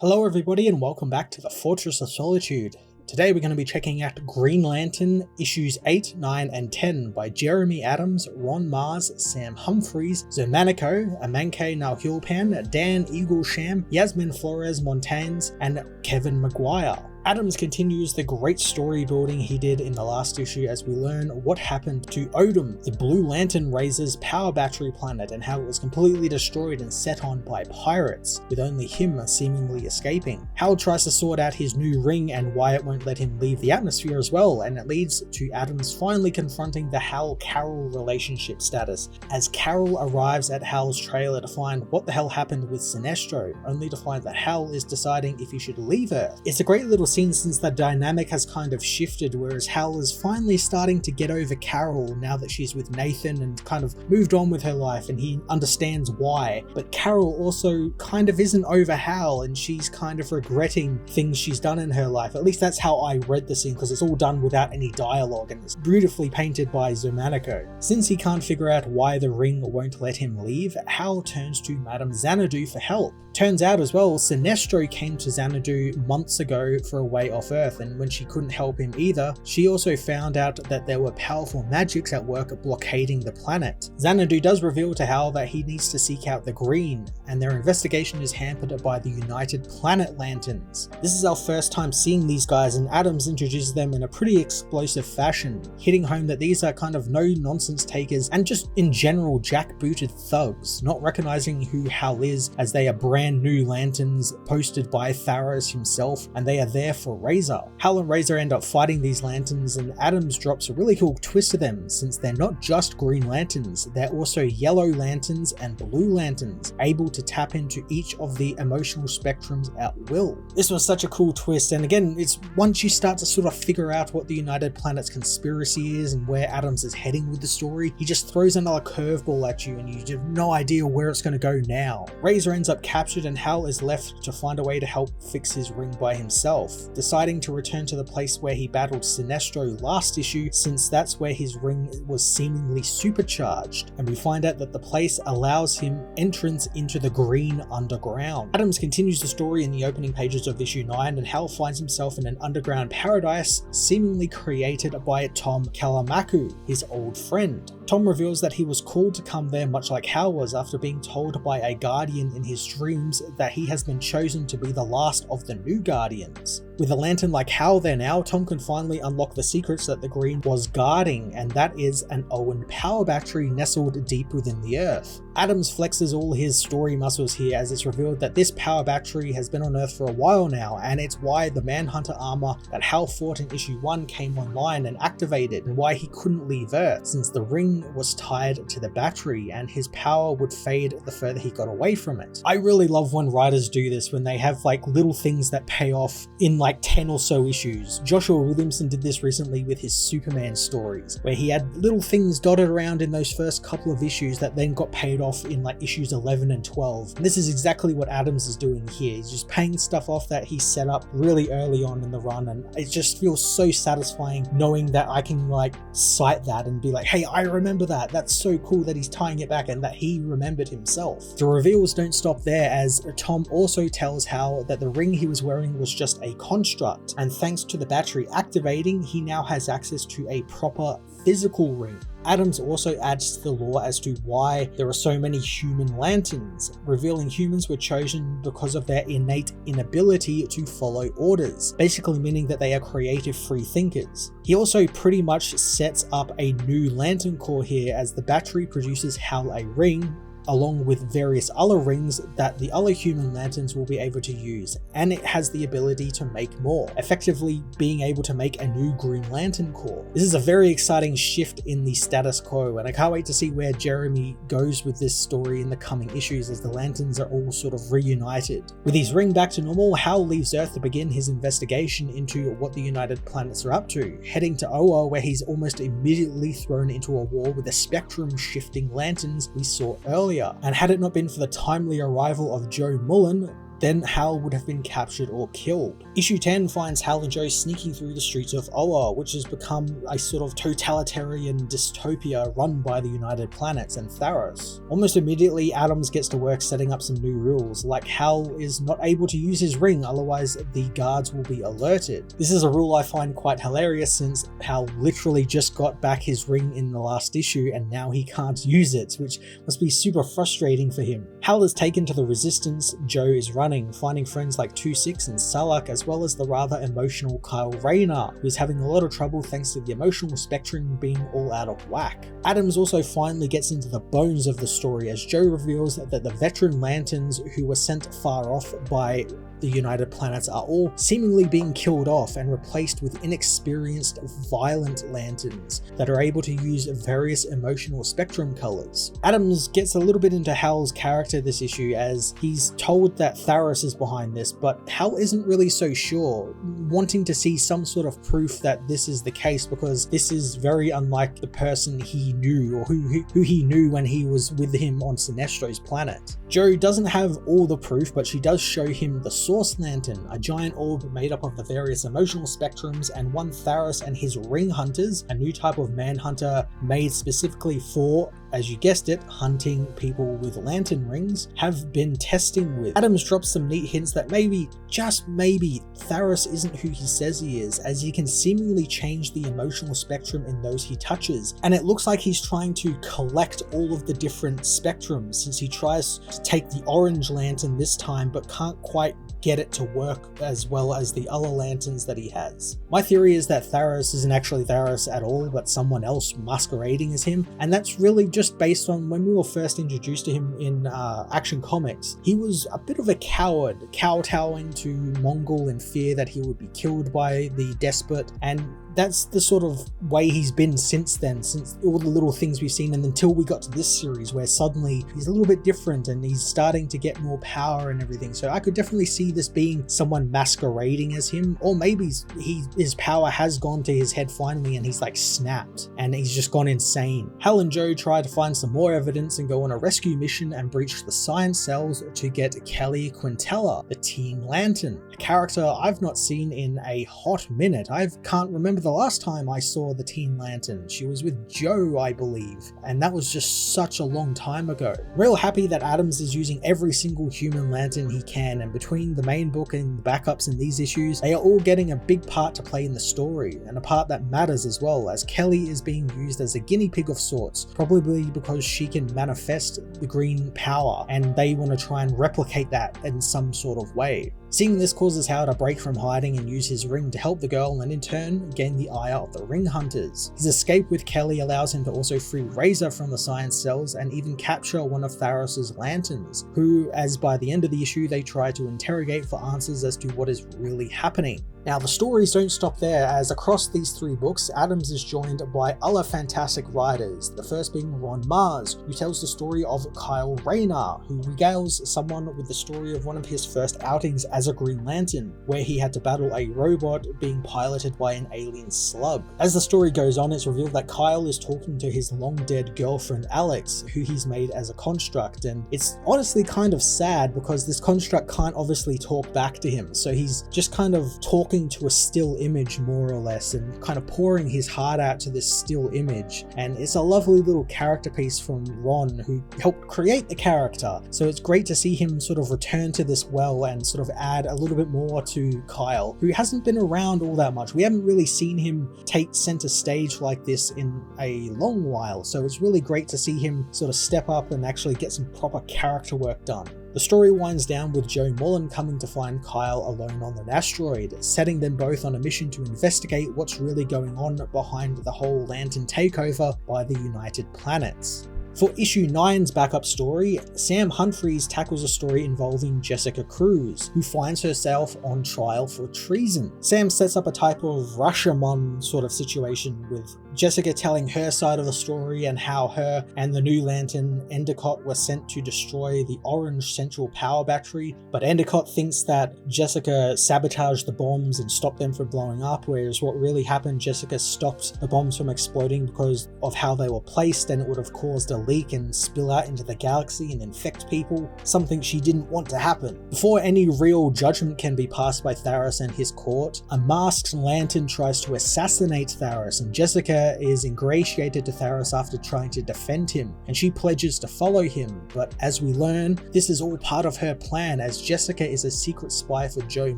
Hello everybody and welcome back to the Fortress of Solitude. Today we're going to be checking out Green Lantern issues 8, 9 and 10 by Jeremy Adams, Ron Mars, Sam Humphries, Zermanico, Amanke Nalhulpan, Dan Eaglesham, Yasmin Flores Montanes and Kevin Maguire. Adams continues the great story building he did in the last issue as we learn what happened to Odom, the Blue Lantern Razor's power battery planet, and how it was completely destroyed and set on by pirates, with only him seemingly escaping. Hal tries to sort out his new ring and why it won't let him leave the atmosphere as well, and it leads to Adams finally confronting the Hal-Carol relationship status, as Carol arrives at Hal's trailer to find what the hell happened with Sinestro, only to find that Hal is deciding if he should leave Earth. It's a great little scene since the dynamic has kind of shifted, whereas Hal is finally starting to get over Carol now that she's with Nathan and kind of moved on with her life, and he understands why. But Carol also kind of isn't over Hal, and she's kind of regretting things she's done in her life. At least that's how I read the scene, because it's all done without any dialogue and it's beautifully painted by Zermanico. Since he can't figure out why the ring won't let him leave, Hal turns to Madame Xanadu for help. Turns out as well, Sinestro came to Xanadu months ago for a way off Earth, and when she couldn't help him either, she also found out that there were powerful magics at work at blockading the planet. Xanadu does reveal to Hal that he needs to seek out the Green, and their investigation is hampered by the United Planet Lanterns. This is our first time seeing these guys, and Adams introduces them in a pretty explosive fashion, hitting home that these are kind of no-nonsense takers and just in general jackbooted thugs, not recognizing who Hal is, as they are brand new lanterns posted by Tharos himself, and they are there for Razor. Hal and Razor end up fighting these lanterns, and Adams drops a really cool twist to them, since they're not just Green Lanterns, they're also Yellow Lanterns and Blue Lanterns, able to tap into each of the emotional spectrums at will. This was such a cool twist, and again, it's once you start to sort of figure out what the United Planet's conspiracy is and where Adams is heading with the story, he just throws another curveball at you and you have no idea where it's going to go now. Razor ends up captured and Hal is left to find a way to help fix his ring by himself, deciding to return to the place where he battled Sinestro last issue, since that's where his ring was seemingly supercharged, and we find out that the place allows him entrance into the Green Underground. Adams continues the story in the opening pages of issue 9, and Hal finds himself in an underground paradise seemingly created by Tom Kalamaku, his old friend. Tom reveals that he was called to come there much like Hal was after being told by a Guardian in his dreams that he has been chosen to be the last of the new Guardians. With a lantern like Hal there now, Tom can finally unlock the secrets that the Green was guarding, and that is an Owen power battery nestled deep within the Earth. Adams flexes all his story muscles here as it's revealed that this power battery has been on Earth for a while now, and it's why the Manhunter armor that Hal fought in issue 1 came online and activated, and why he couldn't leave Earth, since the ring was tied to the battery and his power would fade the further he got away from it. I really love when writers do this, when they have like little things that pay off in like 10 or so issues. Joshua Williamson did this recently with his Superman stories, where he had little things dotted around in those first couple of issues that then got paid off in like issues 11 and 12. And this is exactly what Adams is doing here. He's just paying stuff off that he set up really early on in the run, and it just feels so satisfying knowing that I can like cite that and be like, hey, I remember that. That's so cool that he's tying it back and that he remembered himself. The reveals don't stop there, as Tom also tells Hal that the ring he was wearing was just a construct, and thanks to the battery activating, he now has access to a proper physical ring. Adams also adds to the lore as to why there are so many human lanterns, revealing humans were chosen because of their innate inability to follow orders, basically meaning that they are creative free thinkers. He also pretty much sets up a new lantern core here, as the battery produces Hal a ring, along with various other rings that the other human lanterns will be able to use, and it has the ability to make more, effectively being able to make a new Green Lantern Corps. This is a very exciting shift in the status quo, and I can't wait to see where Jeremy goes with this story in the coming issues as the lanterns are all sort of reunited. With his ring back to normal, Hal leaves Earth to begin his investigation into what the United Planets are up to, heading to Oa, where he's almost immediately thrown into a war with the spectrum shifting lanterns we saw earlier. And had it not been for the timely arrival of Joe Mullen, then Hal would have been captured or killed. Issue 10 finds Hal and Joe sneaking through the streets of Oa, which has become a sort of totalitarian dystopia run by the United Planets and Tharos. Almost immediately, Adams gets to work setting up some new rules, like Hal is not able to use his ring, otherwise the guards will be alerted. This is a rule I find quite hilarious since Hal literally just got back his ring in the last issue and now he can't use it, which must be super frustrating for him. Hal is taken to the resistance Joe is running, finding friends like 2-6 and Salak, as well as the rather emotional Kyle Raina, who is having a lot of trouble thanks to the emotional spectrum being all out of whack. Adams also finally gets into the bones of the story as Joe reveals that the veteran Lanterns who were sent far off by the United Planets are all seemingly being killed off and replaced with inexperienced, violent Lanterns that are able to use various emotional spectrum colors. Adams gets a little bit into Hal's character this issue as he's told that Tharos is behind this, but Hal isn't really so sure, wanting to see some sort of proof that this is the case because this is very unlike the person he knew or who he knew when he was with him on Sinestro's planet. Joe doesn't have all the proof, but she does show him the Source Lantern, a giant orb made up of the various emotional spectrums, and one Tharos and his Ring Hunters, a new type of manhunter made specifically for, as you guessed it, hunting people with lantern rings, have been testing with. Adams drops some neat hints that maybe, just maybe, Tharos isn't who he says he is, as he can seemingly change the emotional spectrum in those he touches, and it looks like he's trying to collect all of the different spectrums since he tries to take the orange lantern this time but can't quite get it to work as well as the other lanterns that he has. My theory is that Tharos isn't actually Tharos at all, but someone else masquerading as him, and that's really just based on when we were first introduced to him in Action Comics. He was a bit of a coward, kowtowing to Mongol in fear that he would be killed by the despot, and that's the sort of way he's been since then, since all the little things we've seen, and until we got to this series where suddenly he's a little bit different and he's starting to get more power and everything. So I could definitely see this being someone masquerading as him, or maybe his power has gone to his head finally and he's like snapped and he's just gone insane. Hal and Joe try to find some more evidence and go on a rescue mission and breach the science cells to get Kelly Quintella, the Teen Lantern, a character I've not seen in a hot minute. I can't remember the last time I saw the Teen Lantern. She was with Joe, I believe, and that was just such a long time ago. Real happy that Adams is using every single human lantern he can, and between the main book and the backups in these issues, they are all getting a big part to play in the story, and a part that matters as well, as Kelly is being used as a guinea pig of sorts, probably because she can manifest the green power, and they want to try and replicate that in some sort of way. Seeing this causes Hal to break from hiding and use his ring to help the girl, and in turn gain the ire of the Ring Hunters. His escape with Kelly allows him to also free Razor from the science cells and even capture one of Tharos' lanterns, who, as by the end of the issue, they try to interrogate for answers as to what is really happening. Now, the stories don't stop there, as across these 3 books, Adams is joined by other fantastic writers, the first being Ron Marz, who tells the story of Kyle Raina, who regales someone with the story of one of his first outings as a Green Lantern, where he had to battle a robot being piloted by an alien slug. As the story goes on, it's revealed that Kyle is talking to his long-dead girlfriend Alex, who he's made as a construct, and it's honestly kind of sad because this construct can't obviously talk back to him, so he's just kind of talking to a still image more or less and kind of pouring his heart out to this still image, and it's a lovely little character piece from Ron, who helped create the character, so it's great to see him sort of return to this well and sort of add a little bit more to Kyle, who hasn't been around all that much. We haven't really seen him take center stage like this in a long while, so it's really great to see him sort of step up and actually get some proper character work done. The story winds down with Joe Mullen coming to find Kyle alone on an asteroid, setting them both on a mission to investigate what's really going on behind the whole Lantern takeover by the United Planets. For issue 9's backup story, Sam Humphries tackles a story involving Jessica Cruz, who finds herself on trial for treason. Sam sets up a type of Rashomon sort of situation, with Jessica telling her side of the story and how her and the new Lantern Endicott were sent to destroy the orange central power battery, but Endicott thinks that Jessica sabotaged the bombs and stopped them from blowing up, whereas what really happened, Jessica stopped the bombs from exploding because of how they were placed, and it would have caused a leak and spill out into the galaxy and infect people, something she didn't want to happen. Before any real judgment can be passed by Tharos and his court, a masked lantern tries to assassinate Tharos, and Jessica is ingratiated to Tharos after trying to defend him, and she pledges to follow him. But as we learn, this is all part of her plan, as Jessica is a secret spy for Joe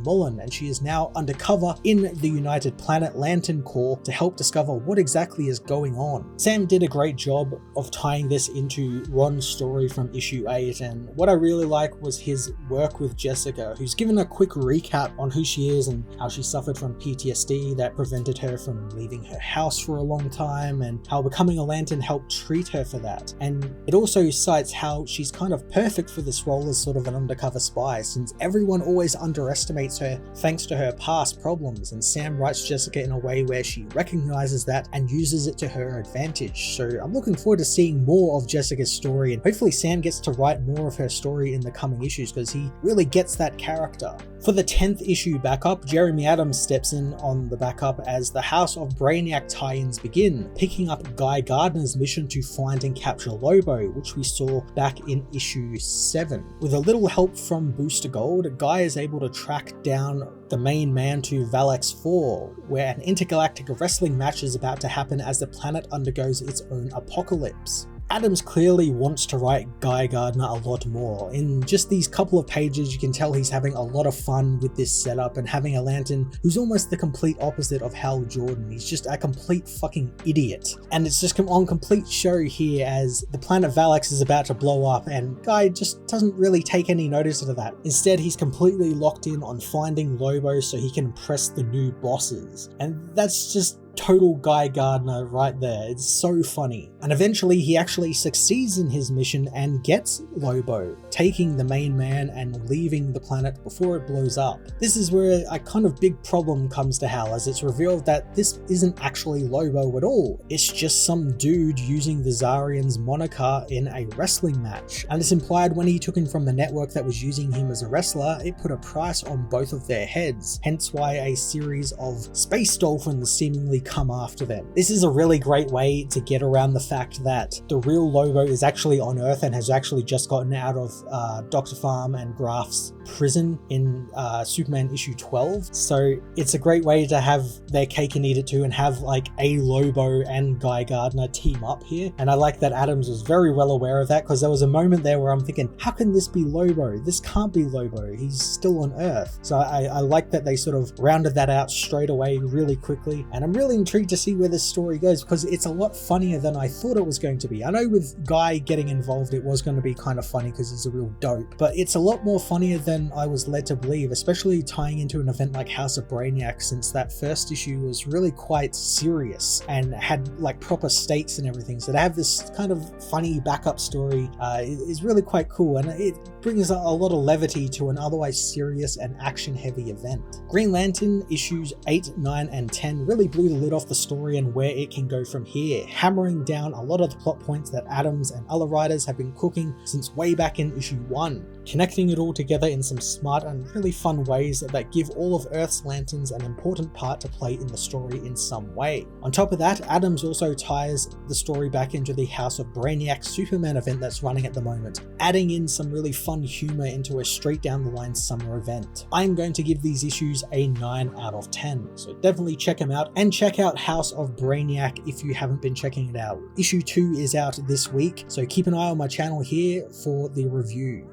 Mullen, and she is now undercover in the United Planet Lantern Corps to help discover what exactly is going on. Sam did a great job of tying this into Ron's story from issue 8, and what I really like was his work with Jessica, who's given a quick recap on who she is and how she suffered from PTSD that prevented her from leaving her house for a long time, and how becoming a lantern helped treat her for that. And it also cites how she's kind of perfect for this role as sort of an undercover spy, since everyone always underestimates her thanks to her past problems, and Sam writes Jessica in a way where she recognizes that and uses it to her advantage. So I'm looking forward to seeing more of Jessica's story, and hopefully Sam gets to write more of her story in the coming issues because he really gets that character. For the 10th issue backup, Jeremy Adams steps in on the backup as the House of Brainiac tie-ins begin, picking up Guy Gardner's mission to find and capture Lobo, which we saw back in issue 7. With a little help from Booster Gold, Guy is able to track down the main man to Valax 4, where an intergalactic wrestling match is about to happen as the planet undergoes its own apocalypse. Adams clearly wants to write Guy Gardner a lot more. In just these couple of pages, you can tell he's having a lot of fun with this setup and having a lantern who's almost the complete opposite of Hal Jordan. He's just a complete fucking idiot. And it's just on complete show here as the planet Valax is about to blow up, and Guy just doesn't really take any notice of that. Instead, he's completely locked in on finding Lobo so he can impress the new bosses. And that's just total Guy Gardner right there. It's so funny. And eventually he actually succeeds in his mission and gets Lobo, taking the main man and leaving the planet before it blows up. This is where a kind of big problem comes to Hal, as it's revealed that this isn't actually Lobo at all. It's just some dude using the Czarnian's moniker in a wrestling match. And it's implied when he took him from the network that was using him as a wrestler, it put a price on both of their heads, hence why a series of space dolphins seemingly come after them. This is a really great way to get around the fact that the real Lobo is actually on Earth and has actually just gotten out of Dr. Farm and Graf's prison in Superman issue 12. So it's a great way to have their cake and eat it too, and have like a Lobo and Guy Gardner team up here. And I like that Adams was very well aware of that, because there was a moment there where I'm thinking, how can this be Lobo? This can't be Lobo. He's still on Earth. So I like that they sort of rounded that out straight away really quickly. And I'm really intrigued to see where this story goes, because it's a lot funnier than I thought it was going to be. I know with Guy getting involved it was going to be kind of funny because he's a real dope, but it's a lot more funnier than I was led to believe, especially tying into an event like House of Brainiac, since that first issue was really quite serious and had like proper stakes and everything. So to have this kind of funny backup story is really quite cool, and it brings a lot of levity to an otherwise serious and action heavy event. Green Lantern issues 8, 9 and 10 really blew the lid off the story and where it can go from here, hammering down a lot of the plot points that Adams and other writers have been cooking since way back in issue 1, connecting it all together in some smart and really fun ways that give all of Earth's lanterns an important part to play in the story in some way. On top of that, Adams also ties the story back into the House of Brainiac Superman event that's running at the moment, adding in some really fun humor into a straight down the line summer event. I'm going to give these issues a 9 out of 10, so definitely check them out, and check out House of Brainiac if you haven't been checking it out. Issue 2 is out this week, so keep an eye on my channel here for the review.